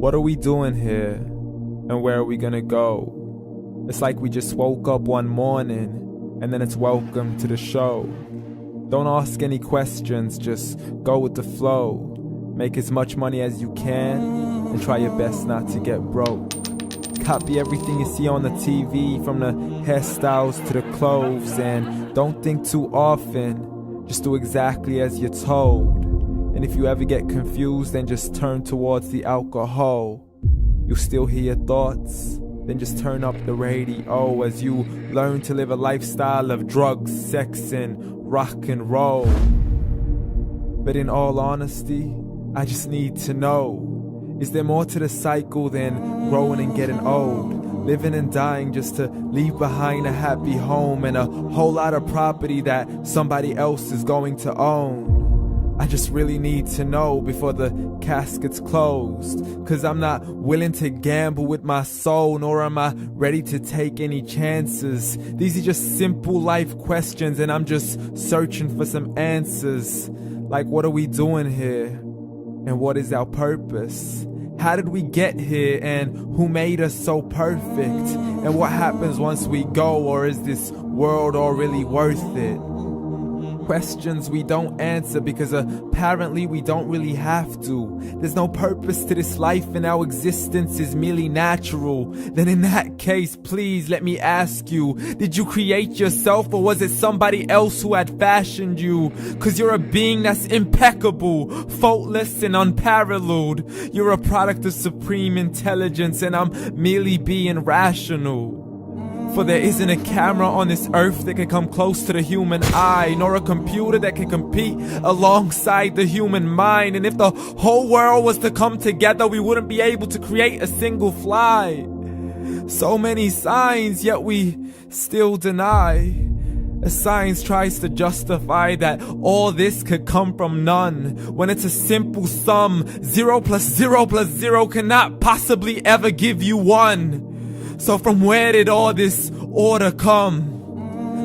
What are we doing here? And where are we gonna go? It's like we just woke up one morning and then it's welcome to the show. Don't ask any questions, just go with the flow. Make as much money as you can and try your best not to get broke. Copy everything you see on the TV, from the hairstyles to the clothes, and don't think too often, just do exactly as you're told. And if you ever get confused, then just turn towards the alcohol. You'll still hear your thoughts, then just turn up the radio as you learn to live a lifestyle of drugs, sex, and rock and roll. But in all honesty, I just need to know, is there more to the cycle than growing and getting old? Living and dying just to leave behind a happy home and a whole lot of property that somebody else is going to own. I just really need to know before the casket's closed, 'cause I'm not willing to gamble with my soul, nor am I ready to take any chances. These are just simple life questions and I'm just searching for some answers. Like, what are we doing here? And what is our purpose? How did we get here, and who made us so perfect? And what happens once we go, or is this world all really worth it? Questions we don't answer because apparently we don't really have to. There's no purpose to this life and our existence is merely natural. Then in that case, please let me ask you, did you create yourself, or was it somebody else who had fashioned you? 'Cause you're a being that's impeccable, faultless and unparalleled. You're a product of supreme intelligence and I'm merely being rational. For there isn't a camera on this earth that can come close to the human eye, nor a computer that can compete alongside the human mind. And if the whole world was to come together, we wouldn't be able to create a single fly. So many signs, yet we still deny. As science tries to justify that all this could come from none, when it's a simple sum. 0 plus 0 plus 0 cannot possibly ever give you 1. So from where did all this order come?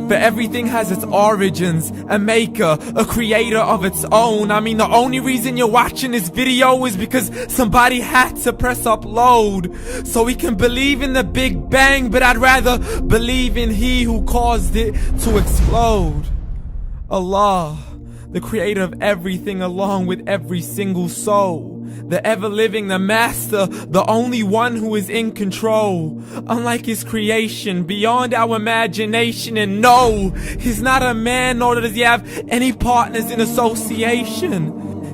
For everything has its origins, a maker, a creator of its own. I mean, the only reason you're watching this video is because somebody had to press upload. So we can believe in the Big Bang, but I'd rather believe in He who caused it to explode. Allah, the creator of everything along with every single soul. The ever-living, the master, the only one who is in control. Unlike his creation, beyond our imagination. And no, he's not a man, nor does he have any partners in association.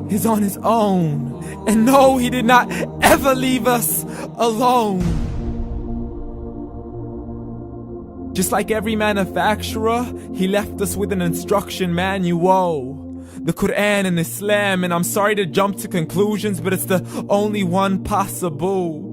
He's on his own. And no, he did not ever leave us alone. Just like every manufacturer, he left us with an instruction manual. The Quran and Islam, and I'm sorry to jump to conclusions, but it's the only one possible.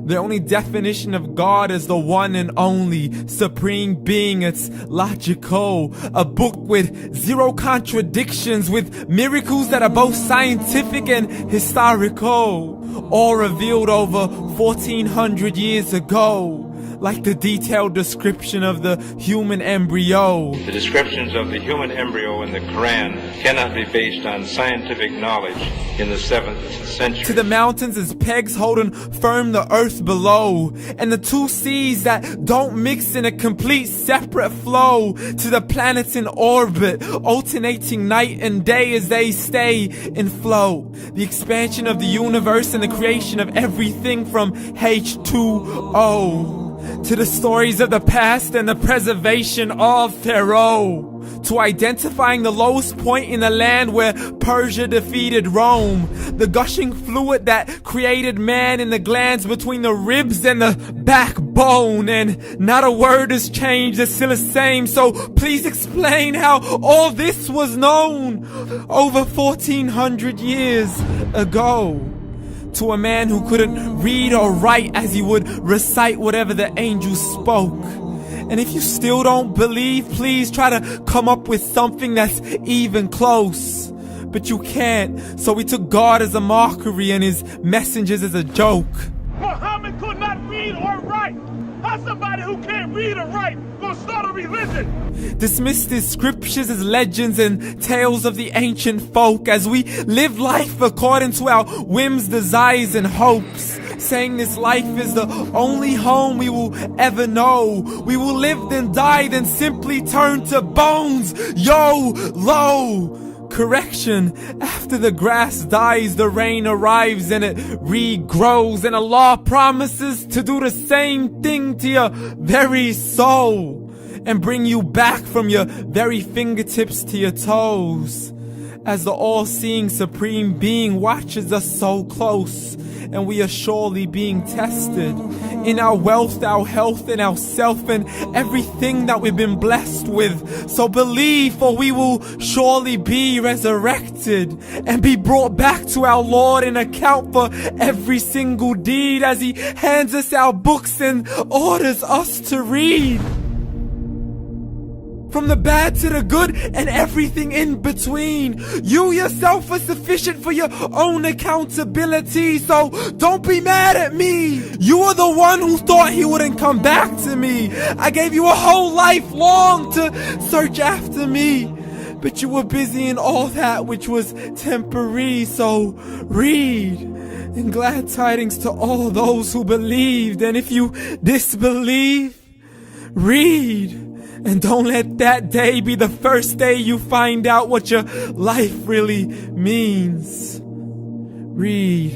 The only definition of God is the one and only supreme being. It's logical, a book with 0 contradictions, with miracles that are both scientific and historical, all revealed over 1400 years ago. Like the detailed description of the human embryo. The descriptions of the human embryo in the Quran cannot be based on scientific knowledge in the 7th century. To the mountains as pegs holding firm the earth below, and the 2 seas that don't mix in a complete separate flow. To the planets in orbit, alternating night and day as they stay in flow. The expansion of the universe and the creation of everything from H2O. To the stories of the past and the preservation of Pharaoh. To identifying the lowest point in the land where Persia defeated Rome. The gushing fluid that created man in the glands between the ribs and the backbone. And not a word has changed, it's still the same. So please explain how all this was known over 1400 years ago. To a man who couldn't read or write as he would recite whatever the angels spoke. And if you still don't believe, please try to come up with something that's even close. But you can't, so we took God as a mockery and his messengers as a joke. Muhammad could not read or write. How's somebody who can't read or write gonna start a religion? Dismissed his scriptures as legends and tales of the ancient folk as we live life according to our whims, desires, and hopes. saying this life is the only home we will ever know. We will live then die, then simply turn to bones. YOLO! Correction, after the grass dies, the rain arrives and it regrows, and Allah promises to do the same thing to your very soul and bring you back from your very fingertips to your toes, as the all-seeing supreme being watches us so close, and we are surely being tested in our wealth, our health, and our self, and everything that we've been blessed with. So believe, for we will surely be resurrected and be brought back to our Lord and account for every single deed, as He hands us our books and orders us to read. From the bad to the good and everything in between. You yourself are sufficient for your own accountability, so don't be mad at me. You are the one who thought He wouldn't come back to me. I gave you a whole life long to search after me, but you were busy in all that which was temporary. So read, and glad tidings to all those who believed. And if you disbelieve, read. And don't let that day be the first day you find out what your life really means. Read.